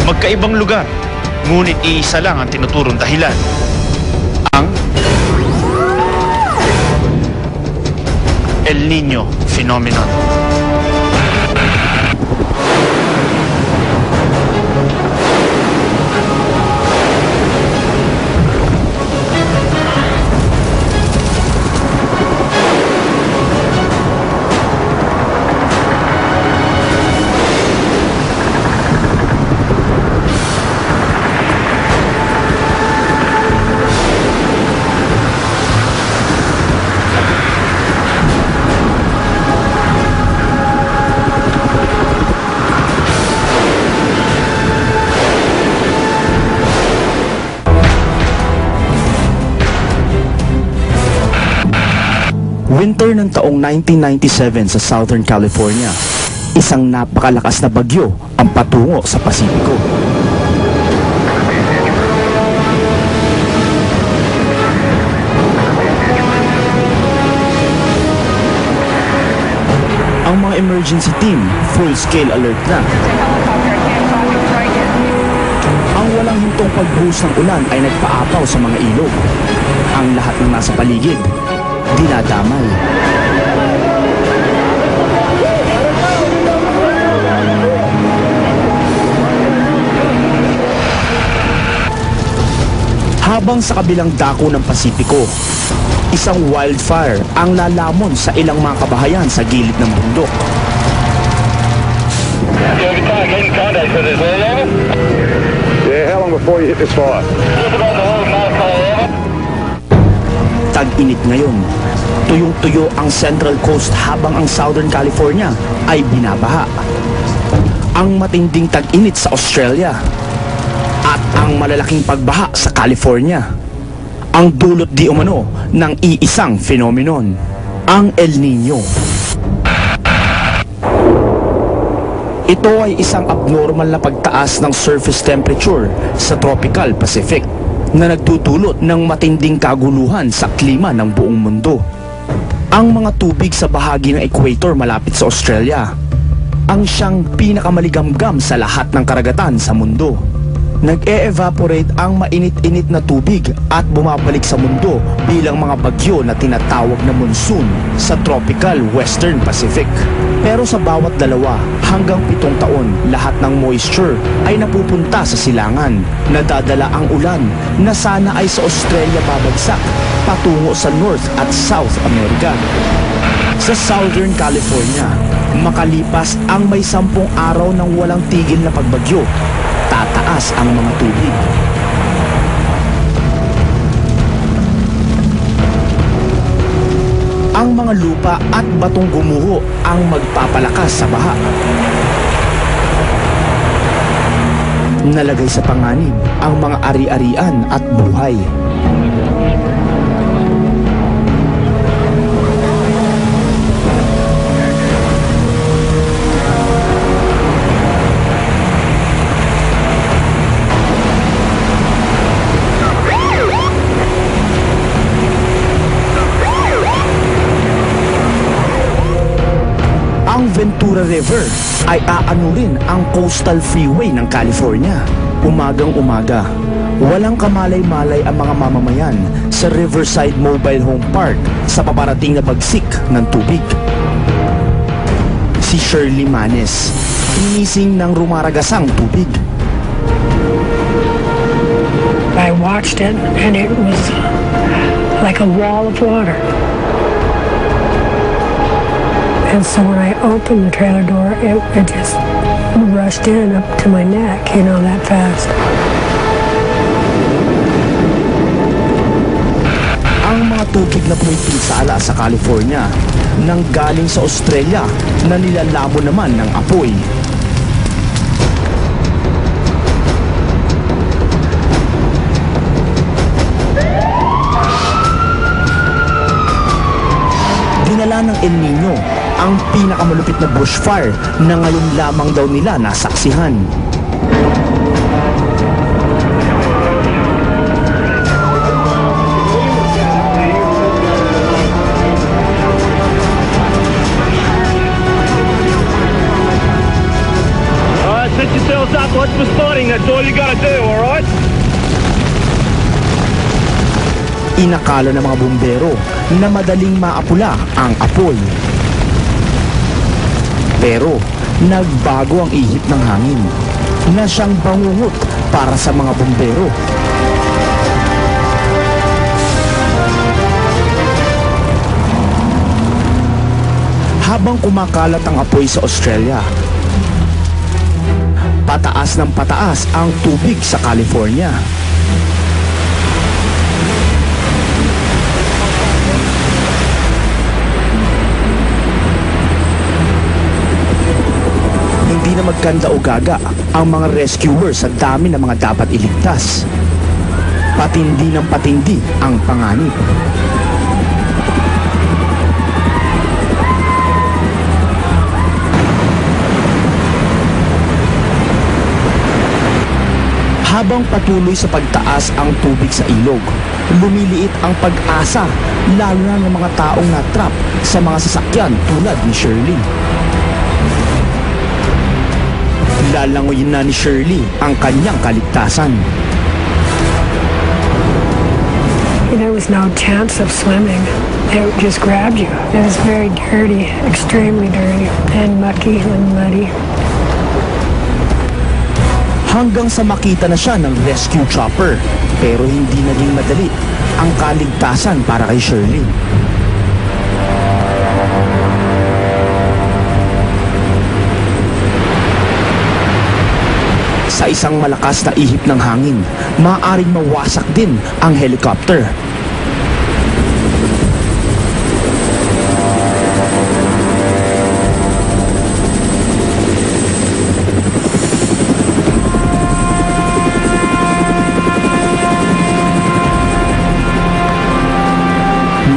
Magkaibang lugar, ngunit iisa lang ang tinuturong dahilan. Ang El Niño phenomenon. Winter ng taong 1997 sa Southern California, isang napakalakas na bagyo ang patungo sa Pasipiko. Ang mga emergency team, full-scale alert na. Ang walang hintong pagbuhos ng ulan ay nagpaapaw sa mga ilog. Ang lahat ng nasa paligid dinadamay. Habang sa kabilang dako ng Pasipiko, isang wildfire ang lalamon sa ilang mga kabahayan sa gilid ng bundok. Yeah, how long before you hit this fire? Tag-init ngayon. Tuyong-tuyo ang Central Coast habang ang Southern California ay binabaha. Ang matinding tag-init sa Australia at ang malalaking pagbaha sa California. Ang dulot di umano ng iisang phenomenon, ang El Niño. Ito ay isang abnormal na pagtaas ng surface temperature sa tropical Pacific na nagtutulot ng matinding kaguluhan sa klima ng buong mundo. Ang mga tubig sa bahagi ng equator malapit sa Australia ang siyang pinakamaligamgam sa lahat ng karagatan sa mundo. Nag-e-evaporate ang mainit-init na tubig at bumabalik sa mundo bilang mga bagyo na tinatawag na monsoon sa tropical Western Pacific. Pero sa bawat 2 hanggang 7 taon, lahat ng moisture ay napupunta sa silangan. Nadadala ang ulan na sana ay sa Australia babagsak patungo sa North at South America. Sa Southern California, makalipas ang may 10 araw ng walang tigil na pagbagyo, tataas ang mga tubig. Ang mga lupa at batong gumuho ang magpapalakas sa baha. Nalagay sa panganib ang mga ari-arian at buhay. Ang Ventura River ay aanurin ang coastal freeway ng California. Umagang-umaga, walang kamalay-malay ang mga mamamayan sa Riverside Mobile Home Park sa paparating na bagsik ng tubig. Si Shirley Manes, inising ng rumaragasang tubig. I watched it and it was like a wall of water. And so when I opened the trailer door, it just rushed in up to my neck, you know, that fast. Ang mga tubig na pumipinsala sa California nang galing sa Australia na nilalabo naman ng apoy. Dinala ng El Niño ang pinakamalupit na bushfire na ngayon lamang daw nila nasaksihan. set yourselves up. Watch for spotting. That's all you gotta do, alright? Inakala ng mga bumbero na madaling maapula ang apoy. Pero nagbago ang ihip ng hangin na siyang bangungot para sa mga bumbero. Habang kumakalat ang apoy sa Australia, pataas ng pataas ang tubig sa California. Hindi na magkanda o gaga ang mga rescuers sa dami ng mga dapat iligtas. Patindi ng patindi ang panganib. Habang patuloy sa pagtaas ang tubig sa ilog, lumiliit ang pag-asa lalo na ng mga taong natrap sa mga sasakyan tulad ni Shirley. Lalangoyin na ni Shirley ang kanyang kaligtasan. There was no chance of swimming. It just grabbed you. It was very dirty, extremely dirty, and mucky and muddy. Hanggang sa makita na siya ng rescue chopper, pero hindi naging madali ang kaligtasan para kay Shirley. Sa isang malakas na ihip ng hangin, maaaring mawasak din ang helicopter.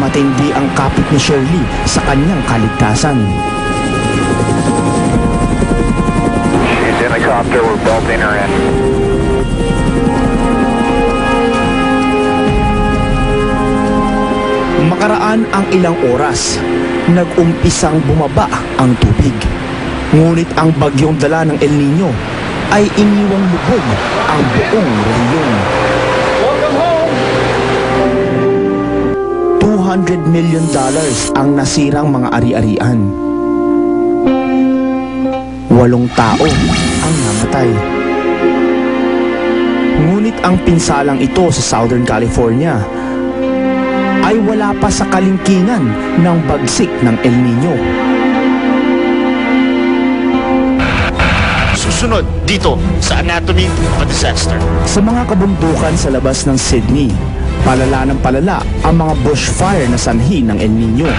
Matindi ang kapit ni Shirley sa kanyang kaligtasan. Helicopter, we're bolting her in. Makaraan ang ilang oras, nag-umpisang bumaba ang tubig. Ngunit ang bagyong dala ng El Nino ay iniwang lubog ang buong rehiyon. $200 million ang nasirang mga ari-arian. 8 tao ang namatay. Ngunit ang pinsalang ito sa Southern California ay wala pa sa kalingkingan ng bagsik ng El Nino. Susunod dito sa Anatomy of a Disaster. Sa mga kabundukan sa labas ng Sydney, palala ng palala ang mga bushfire na sanhi ng El Nino.